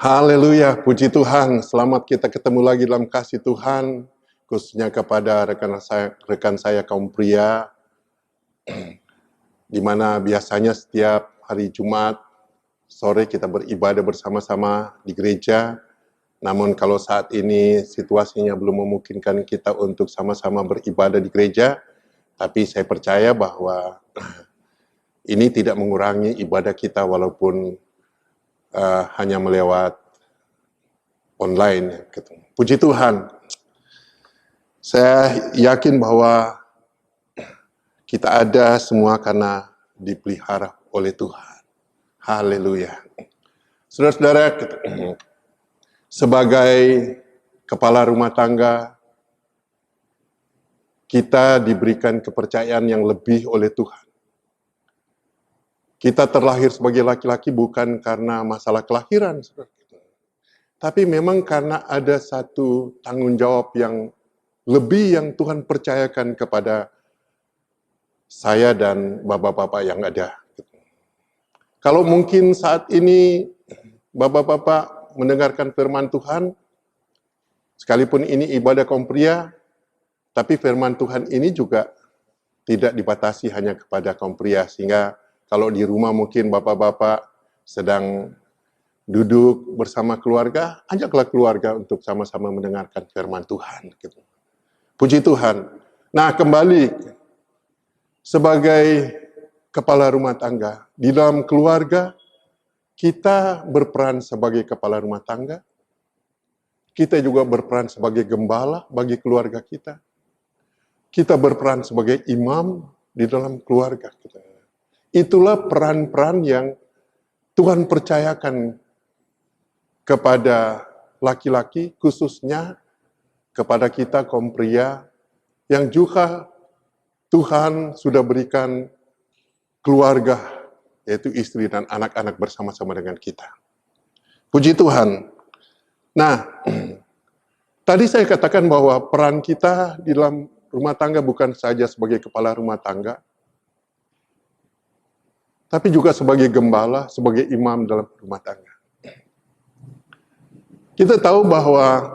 Haleluya, puji Tuhan. Selamat kita ketemu lagi dalam kasih Tuhan, khususnya kepada rekan saya kaum pria, di mana biasanya setiap hari Jumat sore kita beribadah bersama-sama di gereja. Namun kalau saat ini situasinya belum memungkinkan kita untuk sama-sama beribadah di gereja, tapi saya percaya bahwa ini tidak mengurangi ibadah kita walaupun hanya melewat online. Gitu. Puji Tuhan. Saya yakin bahwa kita ada semua karena dipelihara oleh Tuhan. Haleluya. Saudara-saudara, sebagai kepala rumah tangga, kita diberikan kepercayaan yang lebih oleh Tuhan. Kita terlahir sebagai laki-laki bukan karena masalah kelahiran, tapi memang karena ada satu tanggung jawab yang lebih yang Tuhan percayakan kepada saya dan bapak-bapak yang ada. Kalau mungkin saat ini bapak-bapak mendengarkan firman Tuhan, sekalipun ini ibadah kaum pria, tapi firman Tuhan ini juga tidak dibatasi hanya kepada kaum pria, sehingga kalau di rumah mungkin bapak-bapak sedang duduk bersama keluarga, ajaklah keluarga untuk sama-sama mendengarkan firman Tuhan. Gitu. Puji Tuhan. Nah, kembali sebagai kepala rumah tangga, di dalam keluarga kita berperan sebagai kepala rumah tangga, kita juga berperan sebagai gembala bagi keluarga kita. Kita berperan sebagai imam di dalam keluarga kita. Itulah peran-peran yang Tuhan percayakan kepada laki-laki, khususnya kepada kita kaum pria, yang juga Tuhan sudah berikan keluarga, yaitu istri dan anak-anak bersama-sama dengan kita. Puji Tuhan. Nah, tadi saya katakan bahwa peran kita di dalam rumah tangga bukan saja sebagai kepala rumah tangga, tapi juga sebagai gembala, sebagai imam dalam rumah tangga. Kita tahu bahwa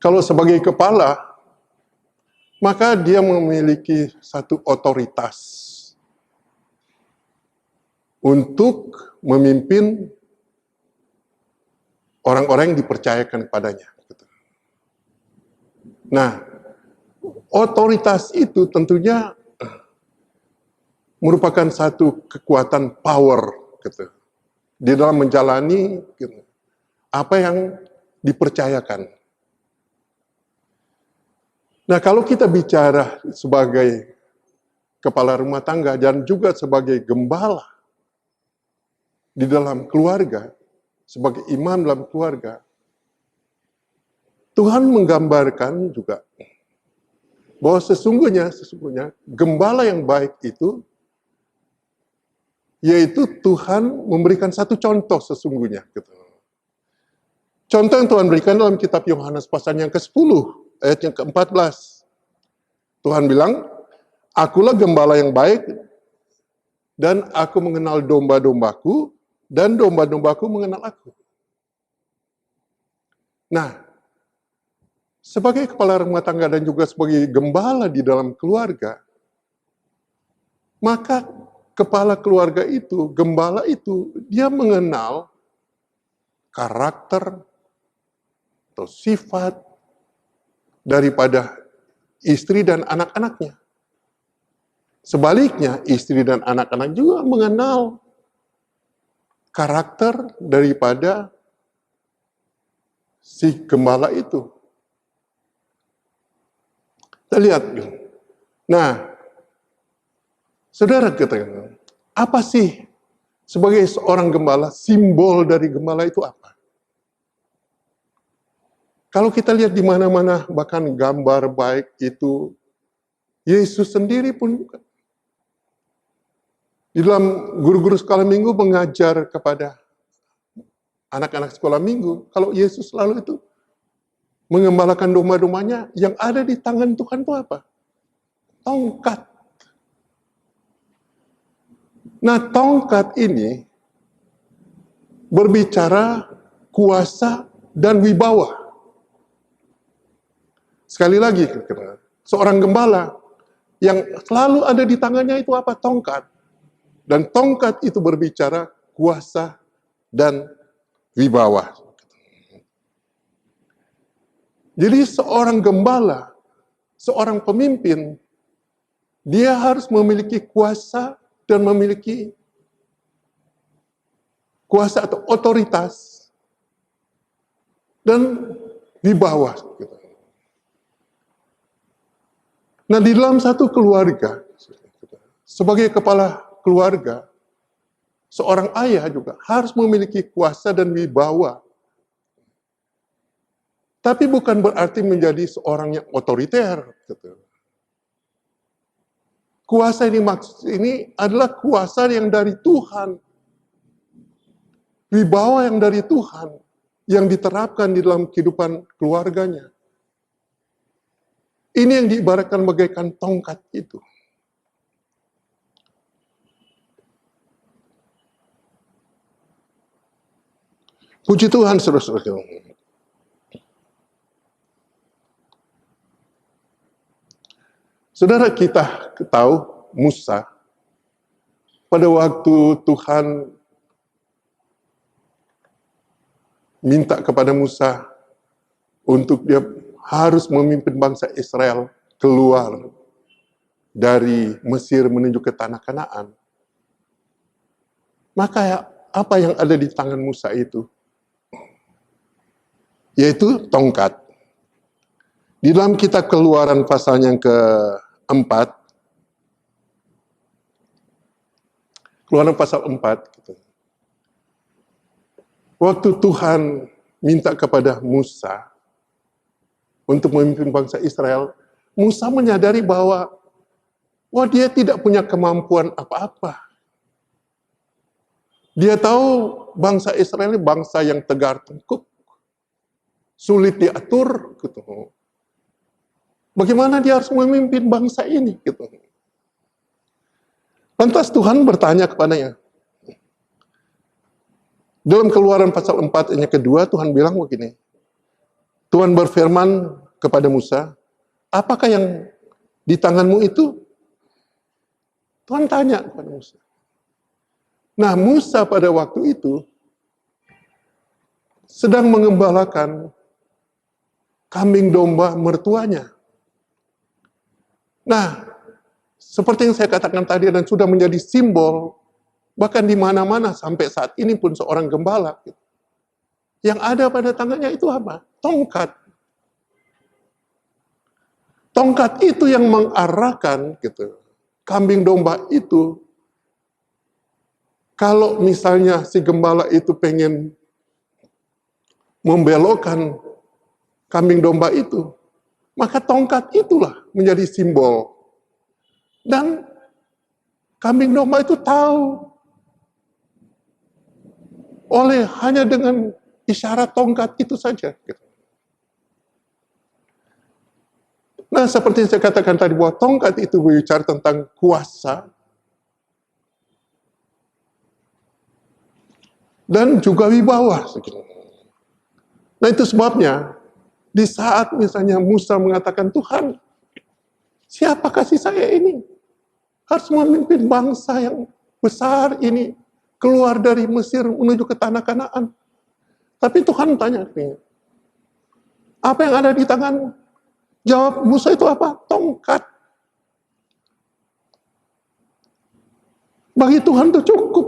kalau sebagai kepala, maka dia memiliki satu otoritas untuk memimpin orang-orang yang dipercayakan kepadanya. Nah, otoritas itu tentunya merupakan satu kekuatan power gitu, di dalam menjalani gitu, apa yang dipercayakan. Nah, kalau kita bicara sebagai kepala rumah tangga dan juga sebagai gembala di dalam keluarga, sebagai imam dalam keluarga, Tuhan menggambarkan juga bahwa sesungguhnya gembala yang baik itu, yaitu Tuhan memberikan satu contoh sesungguhnya. Gitu. Contoh yang Tuhan berikan dalam kitab Yohanes pasal yang ke-10, ayat yang ke-14. Tuhan bilang, akulah gembala yang baik, dan aku mengenal domba-dombaku, dan domba-dombaku mengenal aku. Nah, sebagai kepala rumah tangga dan juga sebagai gembala di dalam keluarga, maka kepala keluarga itu, gembala itu, dia mengenal karakter atau sifat daripada istri dan anak-anaknya. Sebaliknya, istri dan anak-anak juga mengenal karakter daripada si gembala itu. Kita lihat. Nah, saudara katakan, apa sih sebagai seorang gembala, simbol dari gembala itu apa? Kalau kita lihat di mana-mana, bahkan gambar baik itu, Yesus sendiri pun di dalam guru-guru sekolah minggu mengajar kepada anak-anak sekolah minggu, kalau Yesus selalu itu mengembalakan domba-dombanya, yang ada di tangan Tuhan itu apa? Tongkat. Nah, tongkat ini berbicara kuasa, dan wibawa. Sekali lagi, seorang gembala yang selalu ada di tangannya itu apa? Tongkat. Dan tongkat itu berbicara kuasa dan wibawa. Jadi seorang gembala, seorang pemimpin, dia harus memiliki kuasa dan memiliki kuasa atau otoritas dan wibawa. Nah, di dalam satu keluarga, sebagai kepala keluarga, seorang ayah juga harus memiliki kuasa dan wibawa. Tapi bukan berarti menjadi seorang yang otoriter. Kuasa ini adalah kuasa yang dari Tuhan. Wibawa yang dari Tuhan, yang diterapkan di dalam kehidupan keluarganya. Ini yang diibaratkan bagaikan tongkat itu. Puji Tuhan, saudara-saudara. Saudara, kita tahu Musa, pada waktu Tuhan minta kepada Musa untuk dia harus memimpin bangsa Israel keluar dari Mesir menuju ke tanah Kanaan. Maka apa yang ada di tangan Musa itu? Yaitu tongkat. Di dalam kitab Keluaran pasal yang keempat, Keluaran pasal 4, waktu Tuhan minta kepada Musa untuk memimpin bangsa Israel, Musa menyadari bahwa dia tidak punya kemampuan apa-apa. Dia tahu bangsa Israel ini bangsa yang tegar tengkuk, sulit diatur, gitu. Bagaimana dia harus memimpin bangsa ini, gitu. Lantas Tuhan bertanya kepadanya. Dalam Keluaran pasal 4 ayat kedua, Tuhan bilang begini. Tuhan berfirman kepada Musa, apakah yang di tanganmu itu? Tuhan tanya kepada Musa. Nah, Musa pada waktu itu sedang mengembalakan kambing domba mertuanya. Nah, seperti yang saya katakan tadi dan sudah menjadi simbol, bahkan di mana-mana sampai saat ini pun seorang gembala. Yang ada pada tangannya itu apa? Tongkat. Tongkat itu yang mengarahkan kambing domba itu. Kalau misalnya si gembala itu pengen membelokkan kambing domba itu, maka tongkat itulah menjadi simbol. Dan kambing domba itu tahu oleh hanya dengan isyarat tongkat itu saja. Nah, seperti yang saya katakan tadi, bahwa tongkat itu berbicara tentang kuasa dan juga wibawa. Nah, itu sebabnya di saat misalnya Musa mengatakan, Tuhan, siapa kasih saya ini? Harus memimpin bangsa yang besar ini keluar dari Mesir menuju ke tanah Kanaan. Tapi Tuhan tanya, apa yang ada di tanganmu? Jawab Musa itu apa? Tongkat. Bagi Tuhan itu cukup.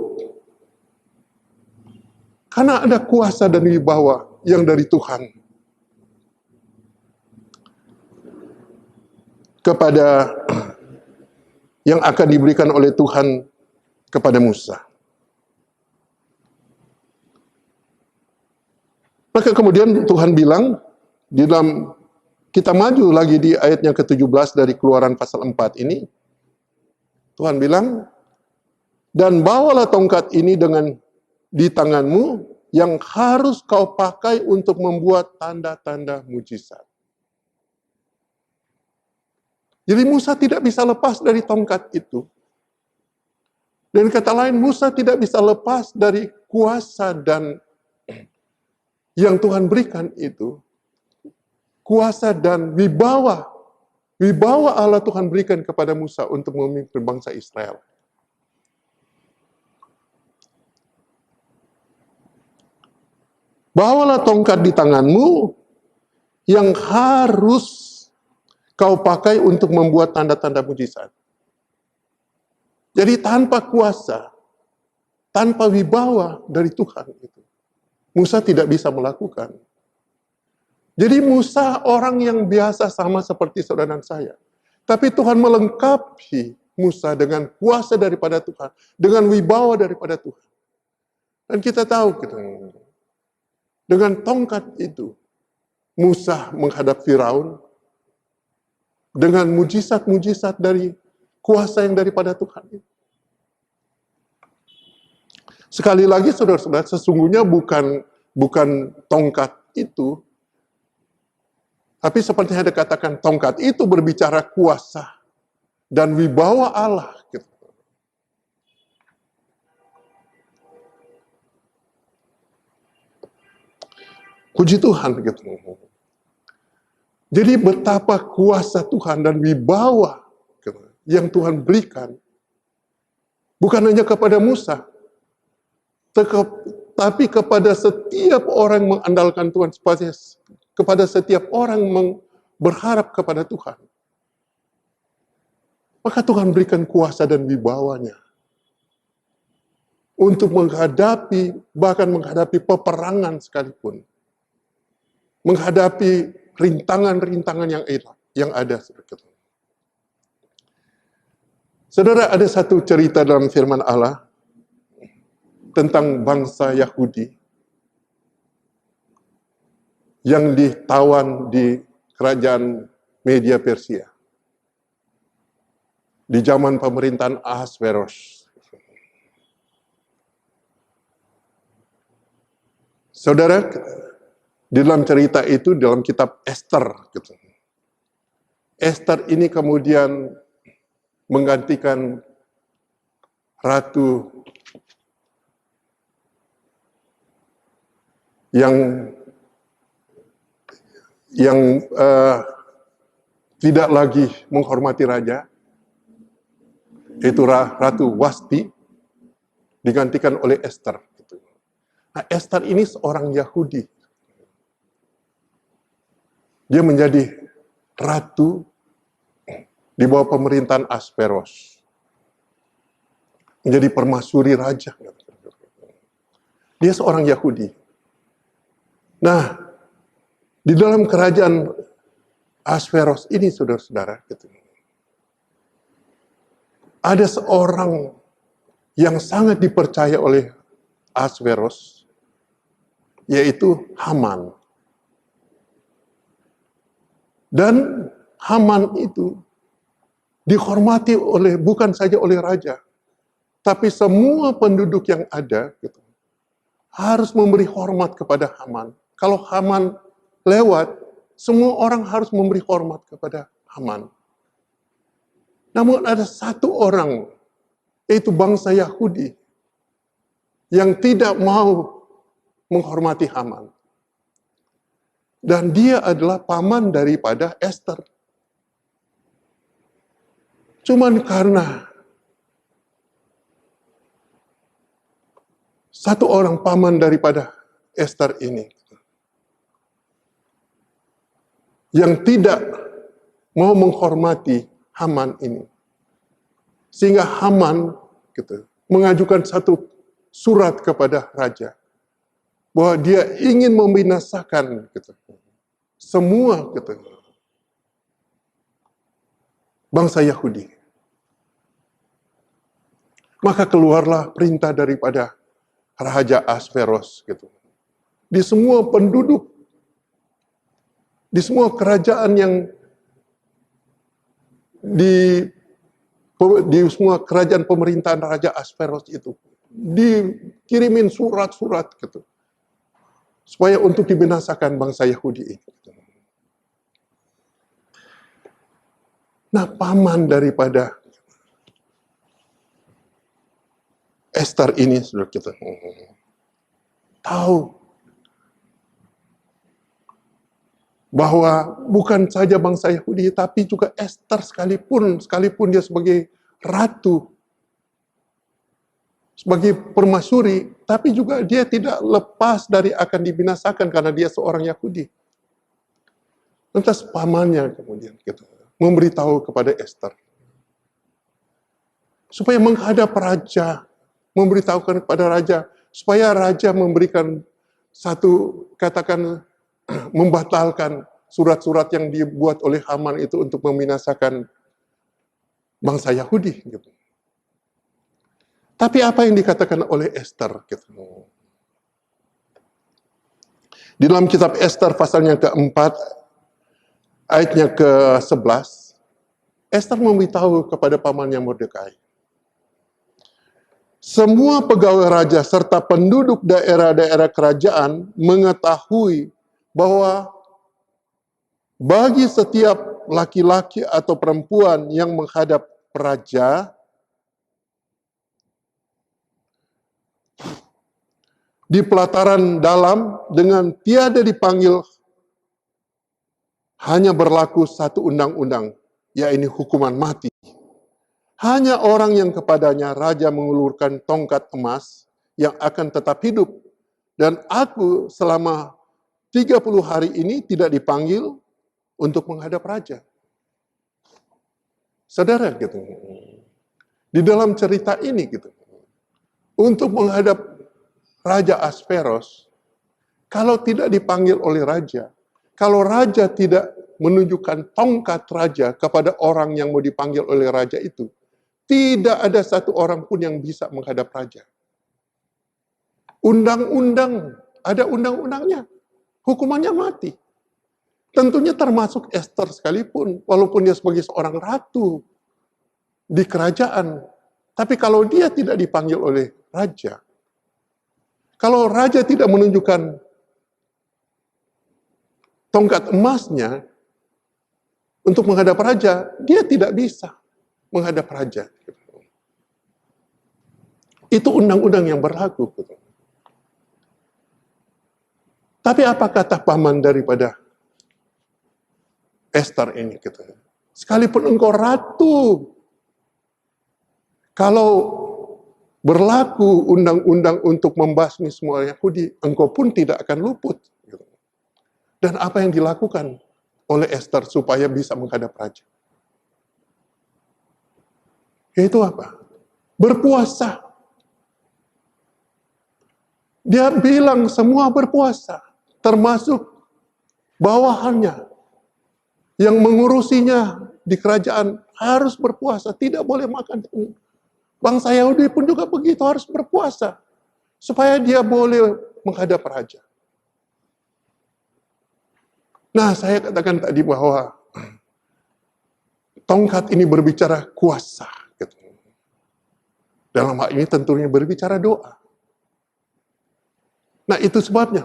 Karena ada kuasa dan wibawa yang dari Tuhan. Kepada yang akan diberikan oleh Tuhan kepada Musa. Maka kemudian Tuhan bilang, di dalam kita maju lagi di ayat yang ke-17 dari Keluaran pasal 4 ini, Tuhan bilang, dan bawalah tongkat ini di tanganmu yang harus kau pakai untuk membuat tanda-tanda mujizat. Jadi Musa tidak bisa lepas dari tongkat itu. Dan kata lain, Musa tidak bisa lepas dari kuasa dan yang Tuhan berikan itu kuasa dan wibawa. Wibawa Allah Tuhan berikan kepada Musa untuk memimpin bangsa Israel. Bawalah tongkat di tanganmu yang harus kau pakai untuk membuat tanda-tanda mujizat. Jadi tanpa kuasa, tanpa wibawa dari Tuhan itu, Musa tidak bisa melakukan. Jadi Musa orang yang biasa sama seperti saudara dan saya. Tapi Tuhan melengkapi Musa dengan kuasa daripada Tuhan, dengan wibawa daripada Tuhan. Dan kita tahu gitu, dengan tongkat itu, Musa menghadap Firaun dengan mujizat-mujizat dari kuasa yang daripada Tuhan. Sekali lagi saudara-saudara, sesungguhnya bukan tongkat itu, tapi seperti yang dikatakan, tongkat itu berbicara kuasa dan wibawa Allah. Gitu. Puji Tuhan. Gitu. Jadi betapa kuasa Tuhan dan wibawa yang Tuhan berikan, bukan hanya kepada Musa, tapi kepada setiap orang mengandalkan Tuhan, kepada setiap orang berharap kepada Tuhan. Maka Tuhan berikan kuasa dan wibawanya untuk menghadapi, bahkan menghadapi peperangan sekalipun. Menghadapi rintangan-rintangan yang ada. Saudara, ada satu cerita dalam firman Allah tentang bangsa Yahudi yang ditawan di kerajaan Media Persia di zaman pemerintahan Ahasveros. Saudara, di dalam cerita itu, dalam kitab Esther, gitu. Esther ini kemudian menggantikan ratu yang tidak lagi menghormati raja, yaitu Ratu Wasti, digantikan oleh Esther. Nah, Esther ini seorang Yahudi. Dia menjadi ratu di bawah pemerintahan Ahasveros. Menjadi permaisuri raja. Dia seorang Yahudi. Nah, di dalam kerajaan Ahasveros ini, saudara-saudara, ada seorang yang sangat dipercaya oleh Ahasveros, yaitu Haman. Dan Haman itu dihormati bukan saja oleh raja, tapi semua penduduk yang ada harus memberi hormat kepada Haman. Kalau Haman lewat, semua orang harus memberi hormat kepada Haman. Namun ada satu orang, yaitu bangsa Yahudi, yang tidak mau menghormati Haman. Dan dia adalah paman daripada Esther. Cuman karena satu orang paman daripada Esther ini yang tidak mau menghormati Haman ini, sehingga Haman mengajukan satu surat kepada raja bahwa dia ingin membinasakan semua bangsa Yahudi. Maka keluarlah perintah daripada Raja Ahasveros di semua penduduk, di semua kerajaan yang di semua kerajaan pemerintahan Raja Ahasveros itu dikirimin surat-surat supaya untuk dibinasakan bangsa Yahudi ini. Nah, paman daripada Esther ini, saudara kita tahu bahwa bukan saja bangsa Yahudi, tapi juga Ester sekalipun dia sebagai ratu, sebagai permaisuri, tapi juga dia tidak lepas dari akan dibinasakan karena dia seorang Yahudi. Lantas pamannya kemudian gitu, memberitahu kepada Ester supaya menghadap raja, memberitahukan kepada raja supaya raja memberikan satu, katakan, membatalkan surat-surat yang dibuat oleh Haman itu untuk membinasakan bangsa Yahudi gitu. Tapi apa yang dikatakan oleh Ester gitu. Di dalam kitab Ester pasalnya keempat ayatnya ke-11, Ester memberitahu kepada pamannya Mordekai, semua pegawai raja serta penduduk daerah-daerah kerajaan mengetahui bahwa bagi setiap laki-laki atau perempuan yang menghadap raja di pelataran dalam dengan tiada dipanggil, hanya berlaku satu undang-undang, yaitu hukuman mati. Hanya orang yang kepadanya raja mengulurkan tongkat emas yang akan tetap hidup. Dan aku selama 30 hari ini tidak dipanggil untuk menghadap raja. Saudara gitu. Di dalam cerita ini gitu. Untuk menghadap Raja Asveros, kalau tidak dipanggil oleh raja, kalau raja tidak menunjukkan tongkat raja kepada orang yang mau dipanggil oleh raja itu, tidak ada satu orang pun yang bisa menghadap raja. Undang-undang, ada undang-undangnya. Hukumannya mati. Tentunya termasuk Ester sekalipun, walaupun dia sebagai seorang ratu di kerajaan. Tapi kalau dia tidak dipanggil oleh raja, kalau raja tidak menunjukkan tongkat emasnya untuk menghadap raja, dia tidak bisa menghadap raja. Itu undang-undang yang berlaku. Tapi apa kata paman daripada Ester ini? Sekalipun engkau ratu, kalau berlaku undang-undang untuk membasmi semua Yahudi, engkau pun tidak akan luput. Dan apa yang dilakukan oleh Ester supaya bisa menghadap raja? Yaitu apa? Berpuasa. Dia bilang semua berpuasa, termasuk bawahannya yang mengurusinya di kerajaan harus berpuasa, tidak boleh makan. Bangsa Yahudi pun juga begitu, harus berpuasa supaya dia boleh menghadap raja. Nah, saya katakan tadi bahwa tongkat ini berbicara kuasa. Dalam hal ini tentunya berbicara doa. Nah, itu sebabnya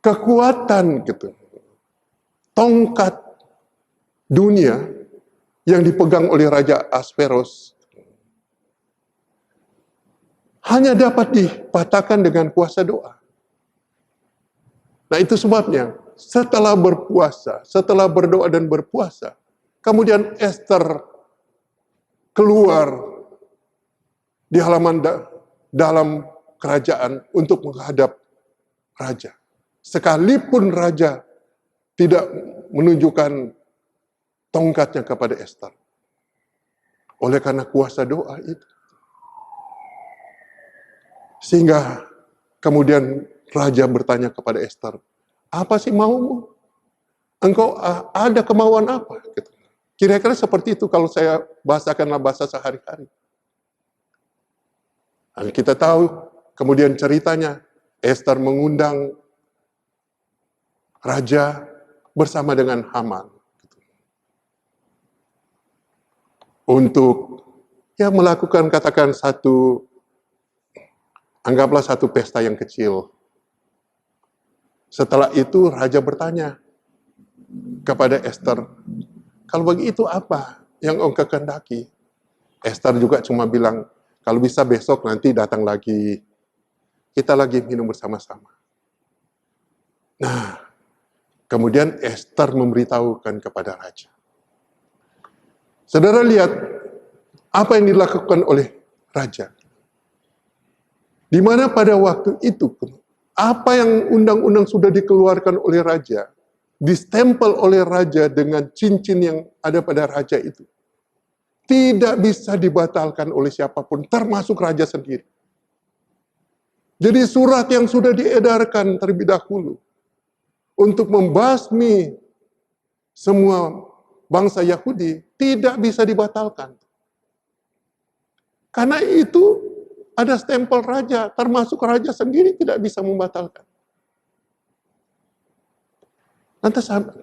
kekuatan tongkat dunia yang dipegang oleh Raja Asveros hanya dapat dipatahkan dengan kuasa doa. Nah, itu sebabnya setelah berpuasa, setelah berdoa dan berpuasa, kemudian Ester keluar di halaman dalam kerajaan untuk menghadap raja. Sekalipun raja tidak menunjukkan tongkatnya kepada Ester. Oleh karena kuasa doa itu. Sehingga kemudian raja bertanya kepada Ester, apa sih maumu? Engkau ada kemauan apa? Kira-kira seperti itu kalau saya bahasakanlah bahasa sehari-hari. Dan kita tahu kemudian ceritanya, Ester mengundang raja bersama dengan Haman untuk melakukan katakan anggaplah satu pesta yang kecil. Setelah itu raja bertanya kepada Ester, kalau begitu apa yang engkau kehendaki? Ester juga cuma bilang, kalau bisa besok nanti datang lagi. Kita lagi minum bersama-sama. Nah, Kemudian Esther memberitahukan kepada raja. Saudara lihat apa yang dilakukan oleh raja. Di mana pada waktu itu, apa yang undang-undang sudah dikeluarkan oleh raja, distempel oleh raja dengan cincin yang ada pada raja itu, tidak bisa dibatalkan oleh siapapun, termasuk raja sendiri. Jadi surat yang sudah diedarkan terlebih dahulu untuk membasmi semua bangsa Yahudi tidak bisa dibatalkan. Karena itu ada stempel raja, termasuk raja sendiri tidak bisa membatalkan. Nanti sahabat,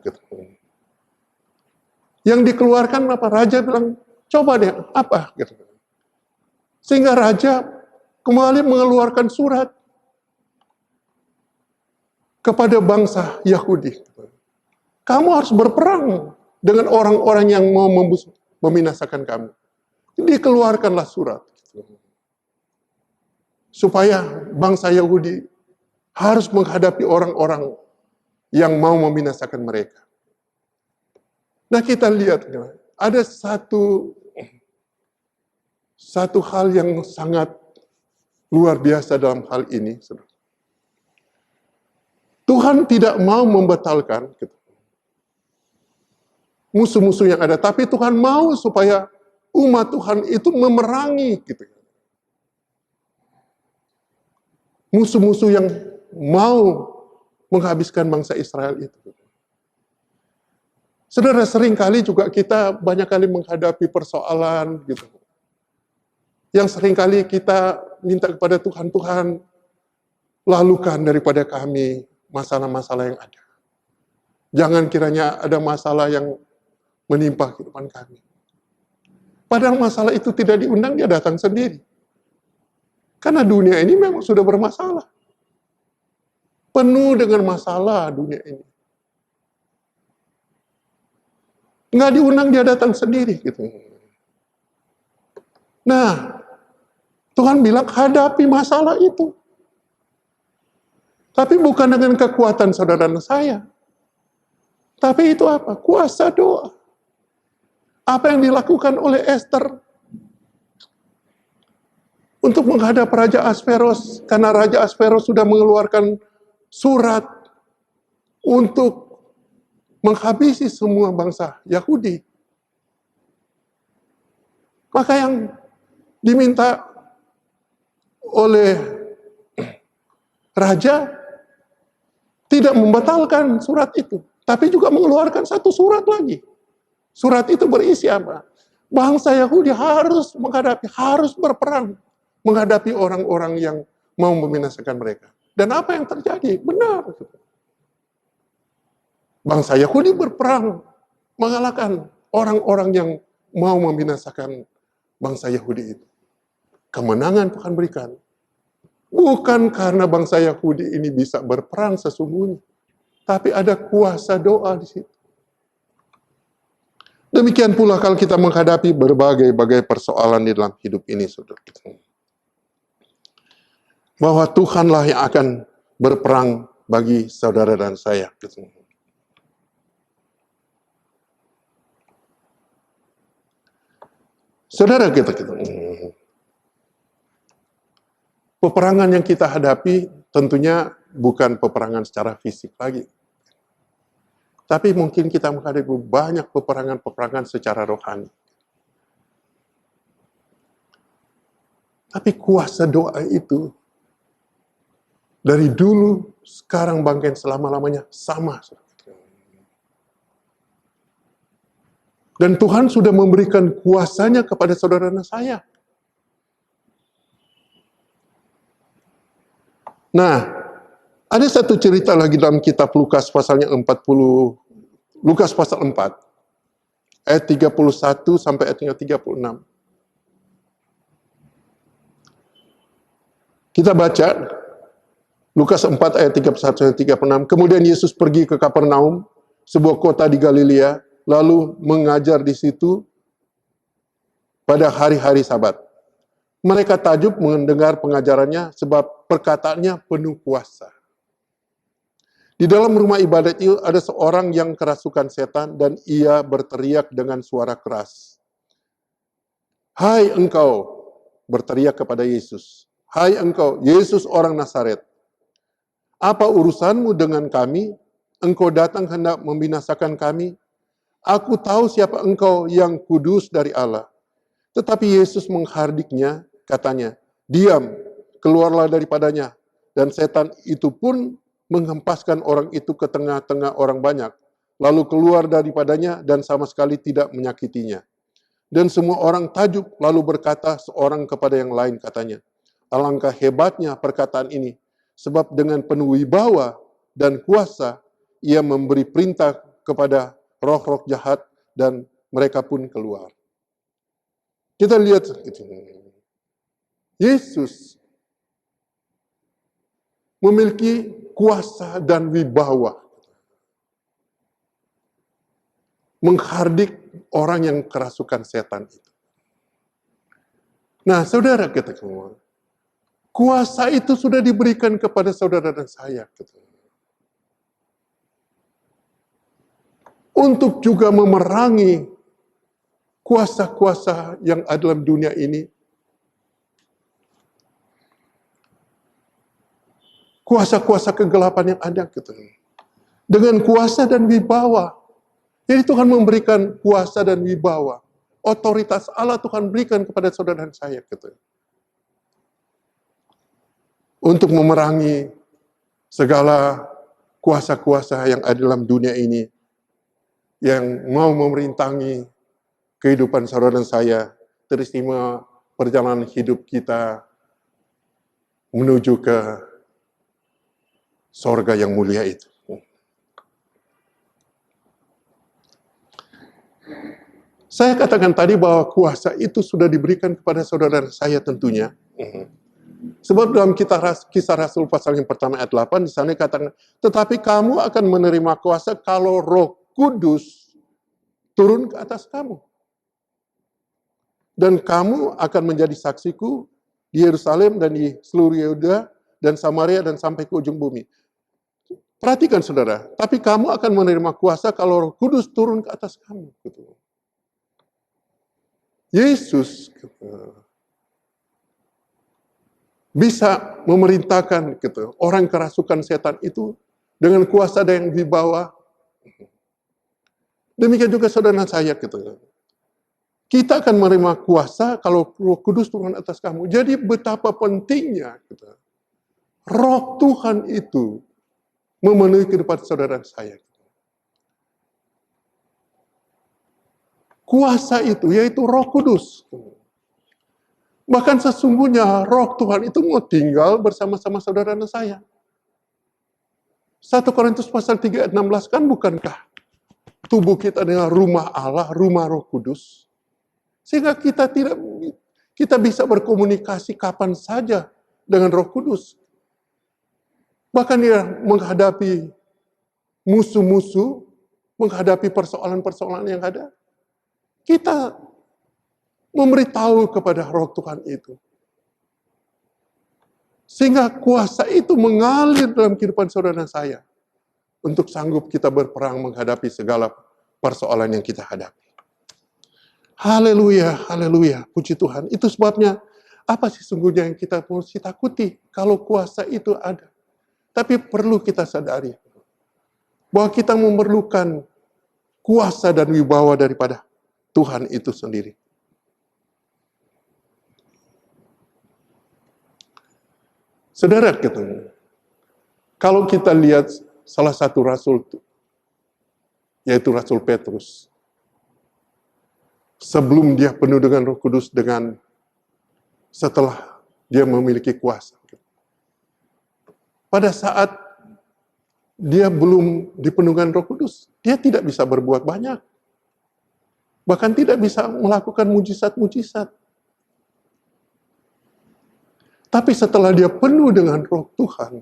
yang dikeluarkan apa? Raja bilang, coba deh, apa? Sehingga raja kembali mengeluarkan surat kepada bangsa Yahudi. Kamu harus berperang dengan orang-orang yang mau membinasakan kamu. Dikeluarkanlah surat. Supaya bangsa Yahudi harus menghadapi orang-orang yang mau membinasakan mereka. Nah, kita lihat ada satu hal yang sangat luar biasa dalam hal ini. Tuhan tidak mau membatalkan musuh-musuh yang ada, tapi Tuhan mau supaya umat Tuhan itu memerangi musuh-musuh yang mau menghabiskan bangsa Israel itu. Saudara, seringkali juga kita banyak kali menghadapi persoalan yang seringkali kita minta kepada Tuhan, Tuhan lalukan daripada kami masalah-masalah yang ada. Jangan kiranya ada masalah yang menimpa kehidupan kami. Padahal masalah itu tidak diundang, dia datang sendiri. Karena dunia ini memang sudah bermasalah. Penuh dengan masalah dunia ini. Nggak diundang, dia datang sendiri. Nah, Tuhan bilang hadapi masalah itu. Tapi bukan dengan kekuatan saudara dan saya. Tapi itu apa? Kuasa doa. Apa yang dilakukan oleh Esther untuk menghadap Raja Asveros, karena Raja Asveros sudah mengeluarkan surat untuk menghabisi semua bangsa Yahudi. Maka yang diminta oleh Raja tidak membatalkan surat itu, tapi juga mengeluarkan satu surat lagi. Surat itu berisi apa? Bangsa Yahudi harus berperang, menghadapi orang-orang yang mau membinasakan mereka. Dan apa yang terjadi? Benar. Bangsa Yahudi berperang, mengalahkan orang-orang yang mau membinasakan bangsa Yahudi itu. Kemenangan Tuhan berikan. Bukan karena bangsa Yahudi ini bisa berperang sesungguhnya, tapi ada kuasa doa di situ. Demikian pula kalau kita menghadapi berbagai persoalan di dalam hidup ini, saudara. Bahwa Tuhanlah yang akan berperang bagi saudara dan saya. Saudara kita. Peperangan yang kita hadapi tentunya bukan peperangan secara fisik lagi. Tapi mungkin kita menghadapi banyak peperangan secara rohani. Tapi kuasa doa itu dari dulu, sekarang, bahkan selama-lamanya sama. Dan Tuhan sudah memberikan kuasanya kepada saudara dan saya. Nah, ada satu cerita lagi dalam kitab Lukas pasalnya 40, Lukas pasal 4, ayat 31 sampai ayat 36. Kita baca, Lukas 4 ayat 31 sampai 36. Kemudian Yesus pergi ke Kapernaum, sebuah kota di Galilea, lalu mengajar di situ pada hari-hari Sabat. Mereka takjub mendengar pengajarannya sebab perkataannya penuh kuasa. Di dalam rumah ibadat itu ada seorang yang kerasukan setan dan ia berteriak dengan suara keras. Hai engkau, berteriak kepada Yesus. Hai engkau, Yesus orang Nazaret. Apa urusanmu dengan kami? Engkau datang hendak membinasakan kami? Aku tahu siapa engkau yang kudus dari Allah. Tetapi Yesus menghardiknya, katanya, diam, keluarlah daripadanya. Dan setan itu pun menghempaskan orang itu ke tengah-tengah orang banyak, lalu keluar daripadanya dan sama sekali tidak menyakitinya. Dan semua orang tajuk, lalu berkata seorang kepada yang lain, katanya, alangkah hebatnya perkataan ini, sebab dengan penuh wibawa dan kuasa, ia memberi perintah kepada roh-roh jahat dan mereka pun keluar. Kita lihat, Yesus memiliki kuasa dan wibawa menghardik orang yang kerasukan setan itu. Nah, saudara kita semua, kuasa itu sudah diberikan kepada saudara dan saya. Untuk juga memerangi kuasa-kuasa yang ada dalam dunia ini. Kuasa-kuasa kegelapan yang ada. Dengan kuasa dan wibawa. Jadi Tuhan memberikan kuasa dan wibawa. Otoritas Allah Tuhan berikan kepada saudara dan saya. Untuk memerangi segala kuasa-kuasa yang ada dalam dunia ini. Yang mau memerintangi kehidupan saudara dan saya, teristimewa perjalanan hidup kita menuju ke sorga yang mulia itu. Saya katakan tadi bahwa kuasa itu sudah diberikan kepada saudara dan saya tentunya. Sebab dalam kisah Rasul pasal yang pertama ayat 8, di sana dikatakan, tetapi kamu akan menerima kuasa kalau Roh Kudus turun ke atas kamu. Dan kamu akan menjadi saksiku di Yerusalem dan di seluruh Yehuda dan Samaria dan sampai ke ujung bumi. Perhatikan saudara, tapi kamu akan menerima kuasa kalau Roh Kudus turun ke atas kamu. Yesus bisa memerintahkan orang kerasukan setan itu dengan kuasa dan wibawa. Demikian juga saudara saya kita akan menerima kuasa kalau Roh Kudus turun atas kamu. Jadi betapa pentingnya Roh Tuhan itu memenuhi kehidupan saudara saya. Kuasa itu yaitu Roh Kudus. Bahkan sesungguhnya Roh Tuhan itu mau tinggal bersama-sama saudara dan saya. 1 Korintus pasal 3 ayat 16 kan bukankah tubuh kita adalah rumah Allah, rumah Roh Kudus? Sehingga kita bisa berkomunikasi kapan saja dengan Roh Kudus. Bahkan dia menghadapi musuh-musuh, menghadapi persoalan-persoalan yang ada. Kita memberitahu kepada Roh Tuhan itu. Sehingga kuasa itu mengalir dalam kehidupan saudara dan saya. Untuk sanggup kita berperang menghadapi segala persoalan yang kita hadapi. Haleluya, haleluya, puji Tuhan. Itu sebabnya, apa sih sesungguhnya yang kita mesti takuti kalau kuasa itu ada. Tapi perlu kita sadari bahwa kita memerlukan kuasa dan wibawa daripada Tuhan itu sendiri. Saudara, kalau kita lihat salah satu rasul, yaitu Rasul Petrus, sebelum dia penuh dengan Roh Kudus, setelah dia memiliki kuasa. Pada saat dia belum dipenuhkan Roh Kudus, dia tidak bisa berbuat banyak. Bahkan tidak bisa melakukan mujizat-mujizat. Tapi setelah dia penuh dengan Roh Tuhan,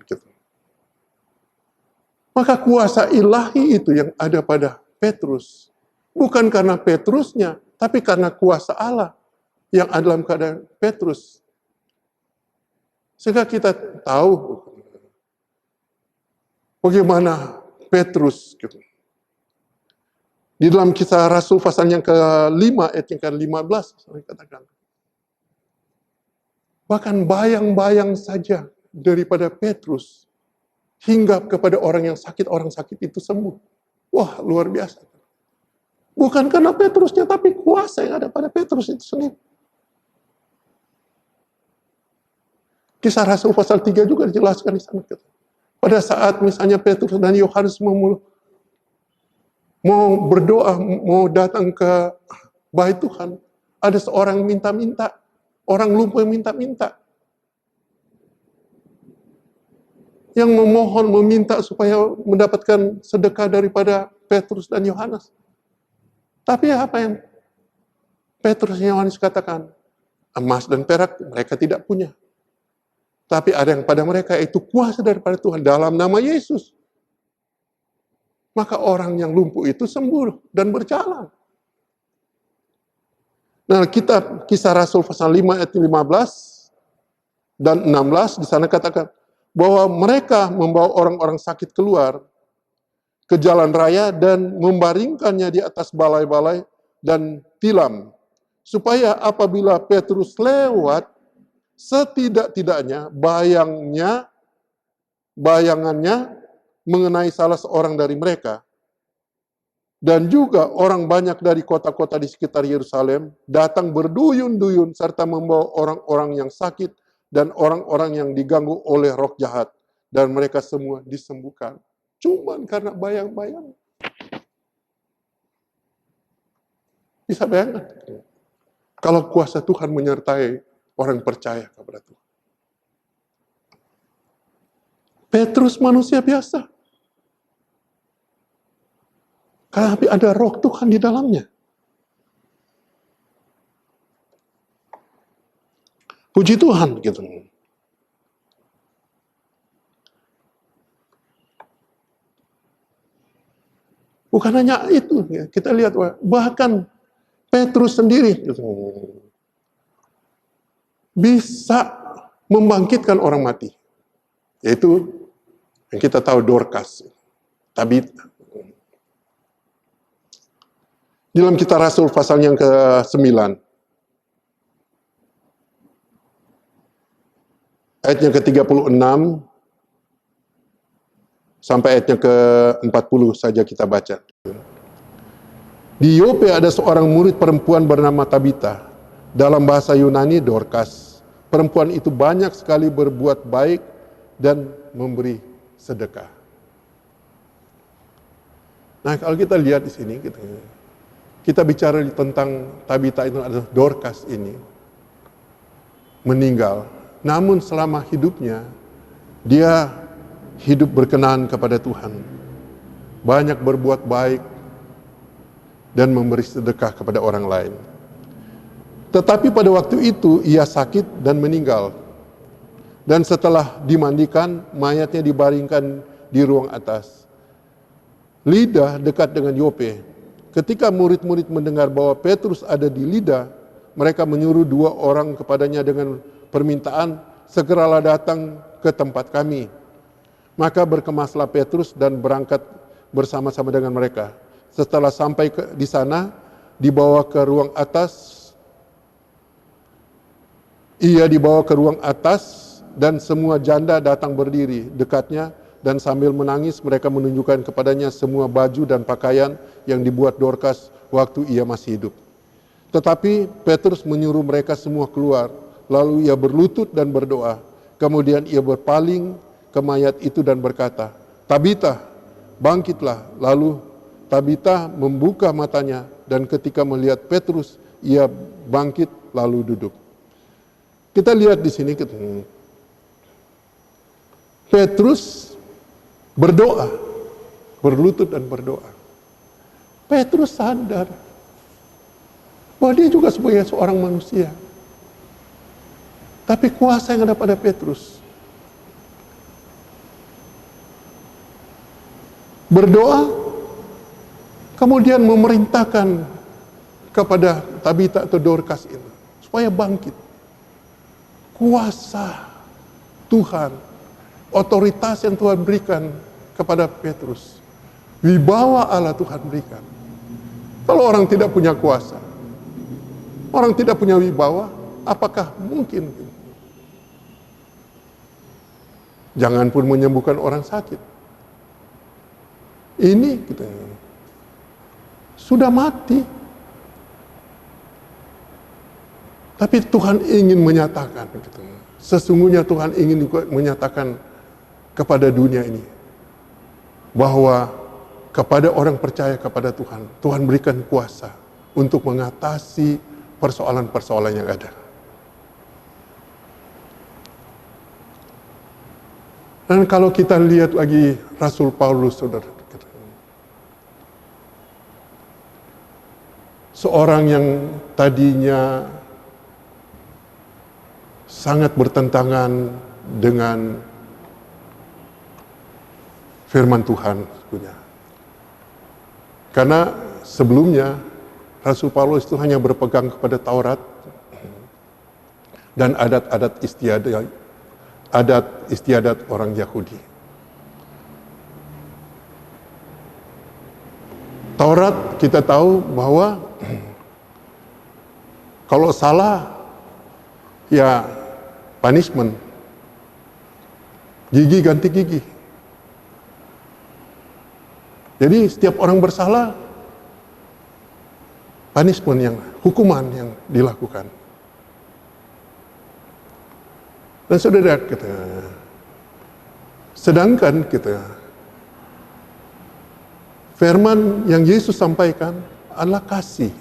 maka kuasa ilahi itu yang ada pada Petrus, bukan karena Petrusnya, tapi karena kuasa Allah yang ada dalam keadaan Petrus. Sehingga kita tahu bagaimana Petrus gitu. Di dalam Kisah Rasul pasal yang ke-5 ayat yang ke-15 saya katakan. Bahkan bayang-bayang saja daripada Petrus hinggap kepada orang sakit itu sembuh. Wah, luar biasa. Bukan karena Petrusnya, tapi kuasa yang ada pada Petrus itu sendiri. Kisah Rasul pasal 3 juga dijelaskan di sana. Pada saat misalnya Petrus dan Yohanes mau berdoa, mau datang ke bait Tuhan, ada seorang minta-minta, orang lumpuh minta-minta, yang meminta supaya mendapatkan sedekah daripada Petrus dan Yohanes. Tapi apa yang Petrus dan Yohanes katakan? Emas dan perak mereka tidak punya. Tapi ada yang pada mereka itu kuasa daripada Tuhan dalam nama Yesus. Maka orang yang lumpuh itu sembuh dan berjalan. Nah, Kisah Rasul pasal 5 ayat 15 dan 16 di sana katakan bahwa mereka membawa orang-orang sakit keluar ke jalan raya dan membaringkannya di atas balai-balai dan tilam, supaya apabila Petrus lewat, setidak-tidaknya bayangannya mengenai salah seorang dari mereka. Dan juga orang banyak dari kota-kota di sekitar Yerusalem datang berduyun-duyun serta membawa orang-orang yang sakit dan orang-orang yang diganggu oleh roh jahat. Dan mereka semua disembuhkan. Cuman karena bayang-bayang. Bisa bayangkan? Kalau kuasa Tuhan menyertai orang percaya kepada Tuhan. Petrus manusia biasa. Tapi ada roh Tuhan di dalamnya. Puji Tuhan gitu. Bukan hanya itu, kita lihat bahkan Petrus sendiri gitu, bisa membangkitkan orang mati. Yaitu yang kita tahu Dorcas, Tabita. Di dalam Kisah Rasul pasal yang ke-9. Ayatnya ke-36 sampai ayatnya ke-40 saja kita baca. Di Yope ada seorang murid perempuan bernama Tabita. Dalam bahasa Yunani Dorcas. Perempuan itu banyak sekali berbuat baik dan memberi sedekah. Nah, kalau kita lihat di sini kita bicara tentang Tabita itu adalah Dorcas ini meninggal. Namun selama hidupnya dia hidup berkenan kepada Tuhan. Banyak berbuat baik dan memberi sedekah kepada orang lain. Tetapi pada waktu itu ia sakit dan meninggal. Dan setelah dimandikan, mayatnya dibaringkan di ruang atas. Lida dekat dengan Yope. Ketika murid-murid mendengar bahwa Petrus ada di Lida, mereka menyuruh 2 orang kepadanya dengan permintaan, segeralah datang ke tempat kami. Maka berkemaslah Petrus dan berangkat bersama-sama dengan mereka. Setelah sampai di sana, dibawa ke ruang atas. Ia dibawa ke ruang atas dan semua janda datang berdiri dekatnya. Dan sambil menangis mereka menunjukkan kepadanya semua baju dan pakaian yang dibuat Dorcas waktu ia masih hidup. Tetapi Petrus menyuruh mereka semua keluar, lalu ia berlutut dan berdoa. Kemudian ia berpaling ke mayat itu dan berkata, Tabita, bangkitlah. Lalu Tabita membuka matanya dan ketika melihat Petrus, ia bangkit lalu duduk. Kita lihat di sini, Petrus berdoa, berlutut dan berdoa. Petrus sadar bahwa dia juga sebagai seorang manusia. Tapi kuasa yang ada pada Petrus. Berdoa, kemudian memerintahkan kepada Tabita atau Dorcas ini supaya bangkit. Kuasa Tuhan, otoritas yang Tuhan berikan kepada Petrus. Wibawa Allah Tuhan berikan. Kalau orang tidak punya kuasa, orang tidak punya wibawa, apakah mungkin? Jangan pun menyembuhkan orang sakit. Ini gitu, sudah mati. Tapi Tuhan ingin menyatakan, gitu. Sesungguhnya Tuhan ingin menyatakan kepada dunia ini bahwa kepada orang percaya kepada Tuhan, Tuhan berikan kuasa untuk mengatasi persoalan-persoalan yang ada. Dan kalau kita lihat lagi Rasul Paulus, saudara, seorang yang tadinya sangat bertentangan dengan firman Tuhan, sebetulnya. Karena sebelumnya Rasul Paulus itu hanya berpegang kepada Taurat dan adat istiadat orang Yahudi. Taurat kita tahu bahwa kalau salah ya punishment, gigi ganti gigi. Jadi setiap orang bersalah, punishment, hukuman yang dilakukan. Dan saudara, sedangkan firman yang Yesus sampaikan adalah kasih.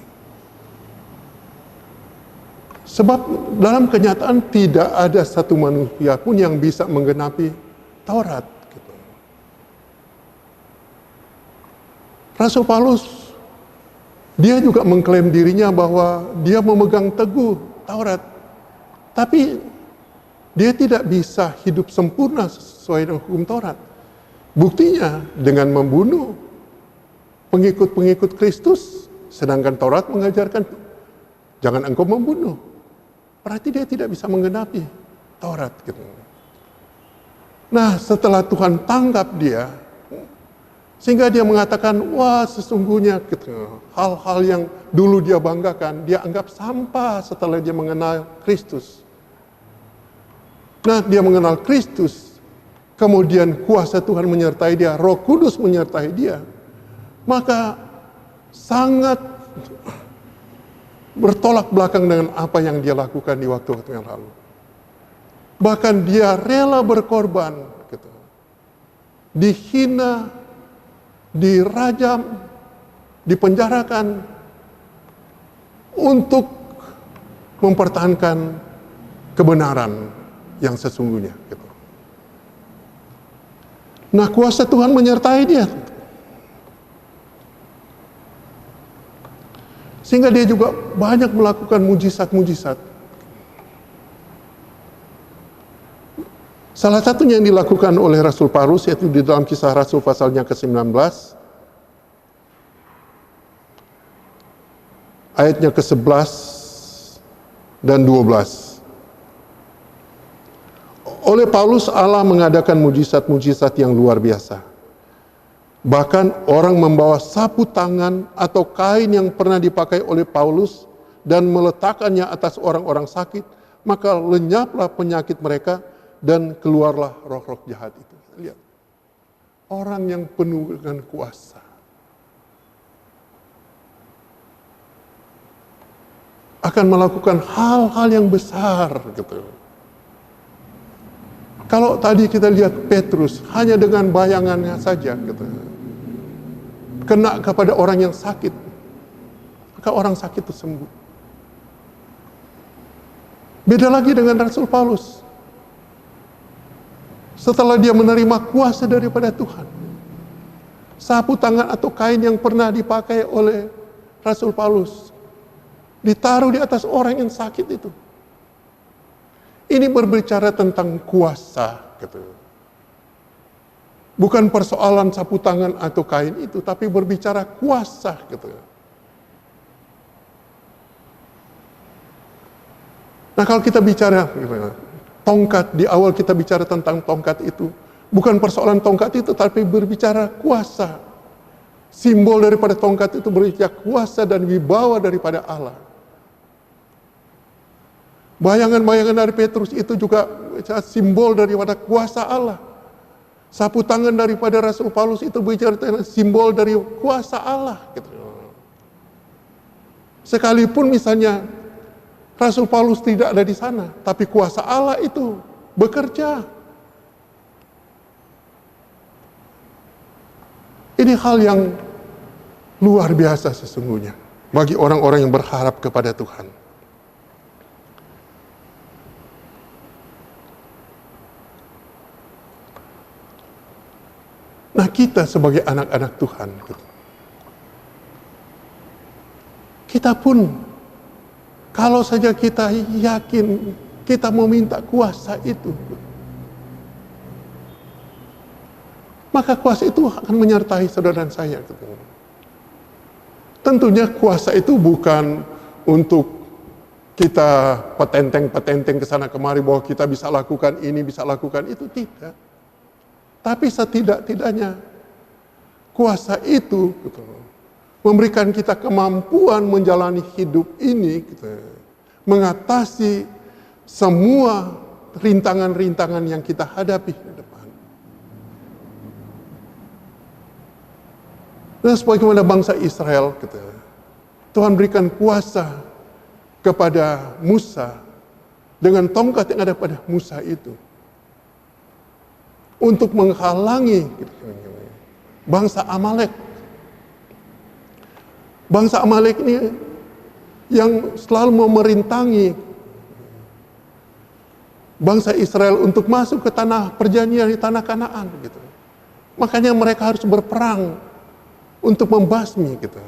Sebab dalam kenyataan tidak ada satu manusia pun yang bisa menggenapi Taurat. Rasul Paulus, dia juga mengklaim dirinya bahwa dia memegang teguh Taurat. Tapi dia tidak bisa hidup sempurna sesuai dengan hukum Taurat. Buktinya dengan membunuh pengikut-pengikut Kristus, sedangkan Taurat mengajarkan jangan engkau membunuh. Berarti dia tidak bisa menggenapi Taurat. Nah, setelah Tuhan tangkap dia, sehingga dia mengatakan, wah sesungguhnya hal-hal yang dulu dia banggakan, dia anggap sampah setelah dia mengenal Kristus. Nah, dia mengenal Kristus, kemudian kuasa Tuhan menyertai dia, Roh Kudus menyertai dia, maka sangat bertolak belakang dengan apa yang dia lakukan di waktu-waktu yang lalu. Bahkan dia rela berkorban, dihina, dirajam, dipenjarakan untuk mempertahankan kebenaran yang sesungguhnya. Nah, kuasa Tuhan menyertai dia, sehingga dia juga banyak melakukan mujizat-mujizat. Salah satunya yang dilakukan oleh Rasul Paulus, yaitu di dalam Kisah Rasul pasalnya ke-19, ayatnya ke-11 dan 12. Oleh Paulus, Allah mengadakan mujizat-mujizat yang luar biasa. Bahkan orang membawa sapu tangan atau kain yang pernah dipakai oleh Paulus dan meletakkannya atas orang-orang sakit, maka lenyaplah penyakit mereka dan keluarlah roh-roh jahat itu. Lihat, orang yang penuh dengan kuasa. Akan melakukan hal-hal yang besar. Kalau tadi kita lihat Petrus, hanya dengan bayangannya saja. Kena kepada orang yang sakit. Maka orang sakit itu sembuh. Beda lagi dengan Rasul Paulus. Setelah dia menerima kuasa daripada Tuhan, sapu tangan atau kain yang pernah dipakai oleh Rasul Paulus ditaruh di atas orang yang sakit itu. Ini berbicara tentang kuasa, bukan persoalan sapu tangan atau kain itu, tapi berbicara kuasa, Nah, kalau kita bicara tongkat, di awal kita bicara tentang tongkat itu, Bukan persoalan tongkat itu, tapi berbicara kuasa. Simbol daripada tongkat itu berbicara kuasa dan wibawa daripada Allah. Bayangan-bayangan dari Petrus itu juga simbol daripada kuasa Allah. Sapu tangan daripada Rasul Paulus itu bicara tentang simbol dari kuasa Allah. Sekalipun misalnya Rasul Paulus tidak ada di sana, tapi kuasa Allah itu bekerja. Ini hal yang luar biasa sesungguhnya bagi orang-orang yang berharap kepada Tuhan. Nah, kita sebagai anak-anak Tuhan, kita pun kalau saja kita yakin kita mau minta kuasa itu, maka kuasa itu akan menyertai saudara dan saya. Tentunya kuasa itu bukan untuk kita petenteng-petenteng ke sana kemari bahwa kita bisa lakukan ini, bisa lakukan itu, tidak. Tapi setidak-tidaknya kuasa itu memberikan kita kemampuan menjalani hidup ini, mengatasi semua rintangan-rintangan yang kita hadapi di depan. Dan sebagaimana bangsa Israel, Tuhan berikan kuasa kepada Musa dengan tongkat yang ada pada Musa itu untuk menghalangi bangsa Amalek. Bangsa Amalek ini yang selalu memerintangi bangsa Israel untuk masuk ke tanah perjanjian di tanah Kanaan. Makanya mereka harus berperang untuk membasmi kita.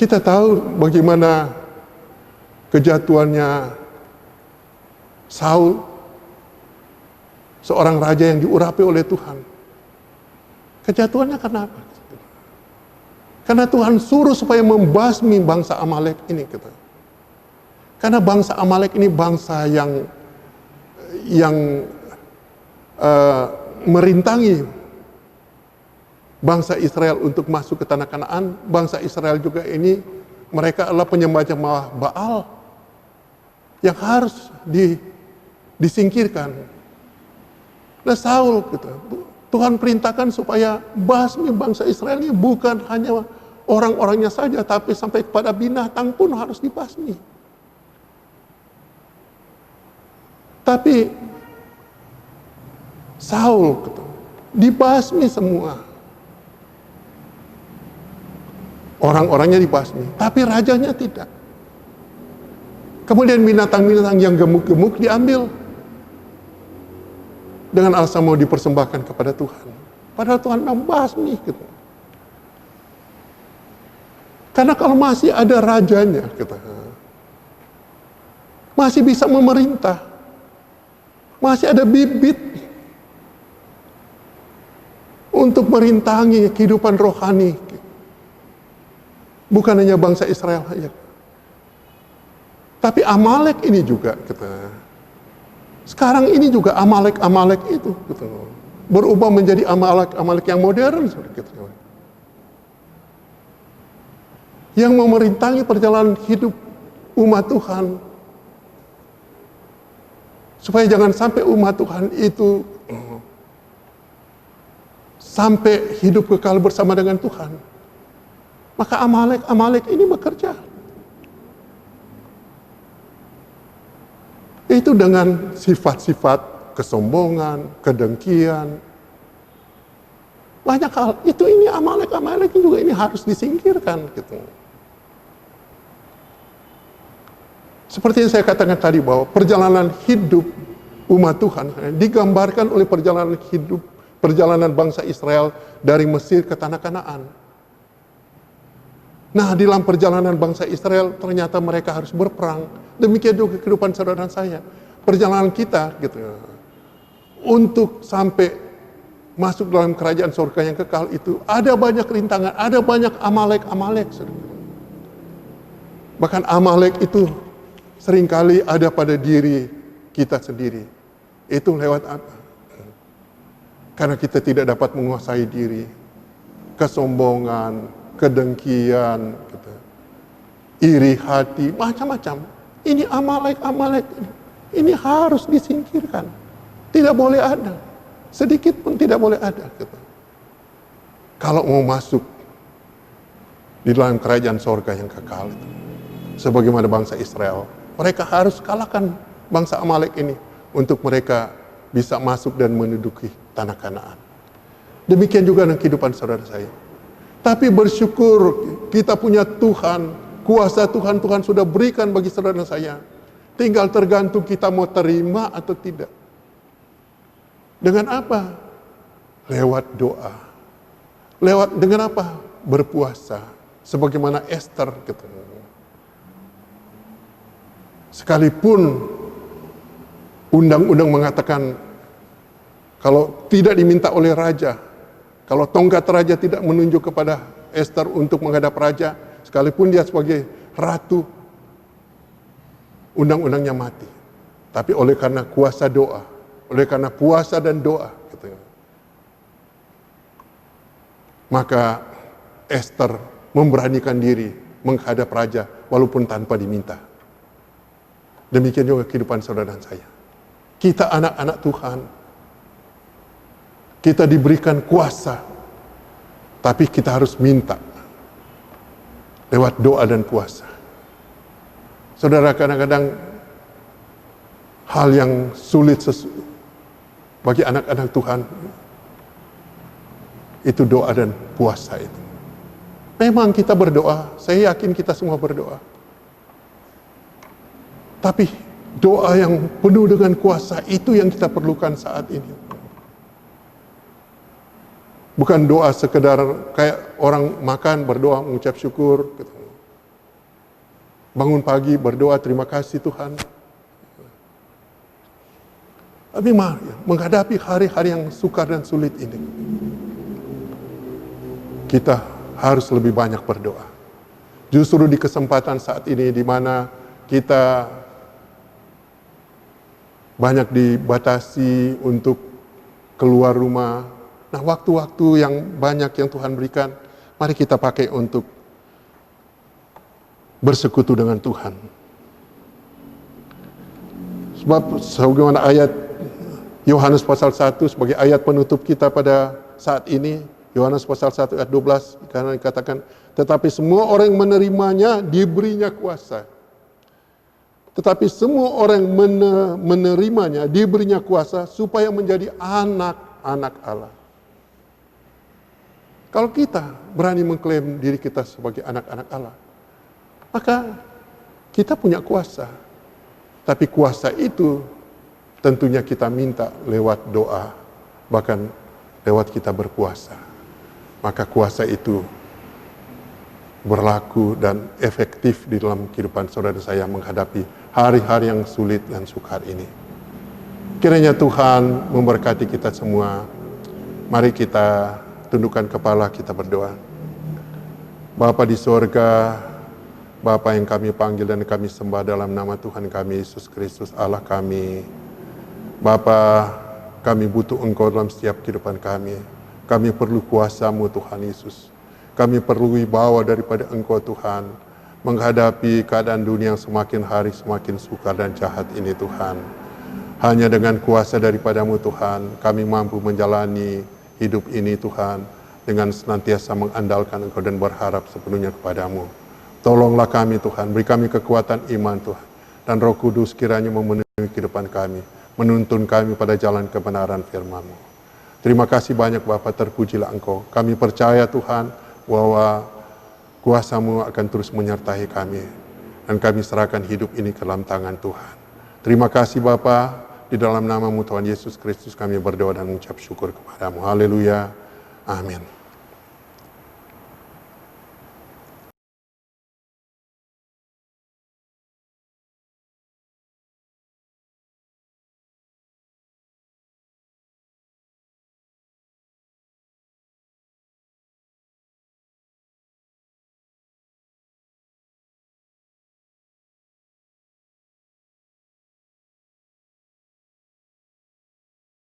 Kita tahu bagaimana kejatuhannya Saul, seorang raja yang diurapi oleh Tuhan. Kejatuhannya kenapa? Karena Tuhan suruh supaya membasmi bangsa Amalek ini. Karena bangsa Amalek ini bangsa yang merintangi bangsa Israel untuk masuk ke tanah Kanaan. Bangsa Israel juga ini, mereka adalah penyembah Baal yang harus disingkirkan. Nah, Saul, Tuhan perintahkan supaya basmi bangsa Israel ini bukan hanya orang-orangnya saja, tapi sampai kepada binatang pun harus dibasmi. Tapi Saul dibasmi semua. Orang-orangnya dibasmi, tapi rajanya tidak. Kemudian binatang-binatang yang gemuk-gemuk diambil dengan alasan mau dipersembahkan kepada Tuhan. Padahal Tuhan membasmi. Karena kalau masih ada rajanya, masih bisa memerintah, masih ada bibit untuk merintangi kehidupan rohani. Bukan hanya bangsa Israel saja, tapi Amalek ini juga. Sekarang ini juga Amalek itu berubah menjadi Amalek yang modern. Yang memerintangi perjalanan hidup umat Tuhan. Supaya jangan sampai umat Tuhan itu sampai hidup kekal bersama dengan Tuhan. Maka Amalek ini bekerja. Itu dengan sifat-sifat kesombongan, kedengkian, banyak hal. Ini Amalek juga ini harus disingkirkan. Seperti yang saya katakan tadi, bahwa perjalanan hidup umat Tuhan digambarkan oleh perjalanan bangsa Israel dari Mesir ke tanah Kanaan. Nah, di dalam perjalanan bangsa Israel ternyata mereka harus berperang. Demikian juga kehidupan saudara saya. Perjalanan kita untuk sampai masuk dalam kerajaan surga yang kekal itu ada banyak rintangan, ada banyak Amalek. Bahkan Amalek itu seringkali ada pada diri kita sendiri. Itu lewat apa? Karena kita tidak dapat menguasai diri. Kesombongan, kedengkian, gitu. Iri hati, macam-macam. Ini Amalek ini harus disingkirkan. Tidak boleh ada. Sedikit pun tidak boleh ada. Gitu. Kalau mau masuk di dalam kerajaan sorga yang kekal itu. Sebagaimana bangsa Israel. Mereka harus kalahkan bangsa Amalek ini. Untuk mereka bisa masuk dan menduduki tanah Kanaan. Demikian juga dengan kehidupan saudara saya. Tapi bersyukur kita punya Tuhan. Kuasa Tuhan sudah berikan bagi saudara saya. Tinggal tergantung kita mau terima atau tidak. Dengan apa? Lewat doa. Dengan apa? Berpuasa. Sebagaimana Esther gitu. Sekalipun undang-undang mengatakan kalau tidak diminta oleh raja, kalau tongkat raja tidak menunjuk kepada Esther untuk menghadap raja, sekalipun dia sebagai ratu, undang-undangnya mati. Tapi oleh karena kuasa doa, oleh karena puasa dan doa, gitu, maka Esther memberanikan diri menghadap raja walaupun tanpa diminta. Demikian juga kehidupan saudara dan saya. Kita anak-anak Tuhan. Kita diberikan kuasa. Tapi kita harus minta. Lewat doa dan puasa. Saudara, kadang-kadang hal yang sulit bagi anak-anak Tuhan itu doa dan puasa itu. Memang kita berdoa, saya yakin kita semua berdoa. Tapi doa yang penuh dengan kuasa itu yang kita perlukan saat ini. Bukan doa sekedar kayak orang makan berdoa mengucap syukur. Bangun pagi berdoa terima kasih Tuhan. Tapi menghadapi hari-hari yang sukar dan sulit ini, kita harus lebih banyak berdoa. Justru di kesempatan saat ini di mana kita banyak dibatasi untuk keluar rumah. Nah, waktu-waktu yang banyak yang Tuhan berikan, mari kita pakai untuk bersekutu dengan Tuhan. Sebab sebagaimana ayat Yohanes pasal 1 sebagai ayat penutup kita pada saat ini, Yohanes pasal 1 ayat 12, karena dikatakan, tetapi semua orang yang menerimanya diberinya kuasa. Tetapi semua orang menerimanya diberinya kuasa supaya menjadi anak-anak Allah. Kalau kita berani mengklaim diri kita sebagai anak-anak Allah, maka kita punya kuasa. Tapi kuasa itu tentunya kita minta lewat doa, bahkan lewat kita berpuasa. Maka kuasa itu berlaku dan efektif di dalam kehidupan saudara saya menghadapi hari-hari yang sulit dan sukar ini. Kiranya Tuhan memberkati kita semua. Mari kita tundukkan kepala, kita berdoa. Bapa di sorga, Bapa yang kami panggil dan kami sembah dalam nama Tuhan kami Yesus Kristus Allah kami. Bapa, kami butuh Engkau dalam setiap kehidupan kami. Kami perlu kuasa-Mu Tuhan Yesus. Kami perlu wibawa daripada Engkau Tuhan, menghadapi keadaan dunia yang semakin hari semakin sukar dan jahat ini Tuhan. Hanya dengan kuasa daripada-Mu Tuhan, kami mampu menjalani hidup ini Tuhan, dengan senantiasa mengandalkan Engkau dan berharap sepenuhnya kepada-Mu. Tolonglah kami Tuhan, beri kami kekuatan iman Tuhan, dan Roh Kudus kiranya memenuhi kehidupan kami, menuntun kami pada jalan kebenaran firman-Mu. Terima kasih banyak Bapa, terpujilah Engkau. Kami percaya Tuhan, bahwa kuasa-Mu akan terus menyertai kami. Dan kami serahkan hidup ini ke dalam tangan Tuhan. Terima kasih Bapa, di dalam nama-Mu Tuhan Yesus Kristus kami berdoa dan mengucap syukur kepada-Mu. Haleluya. Amin.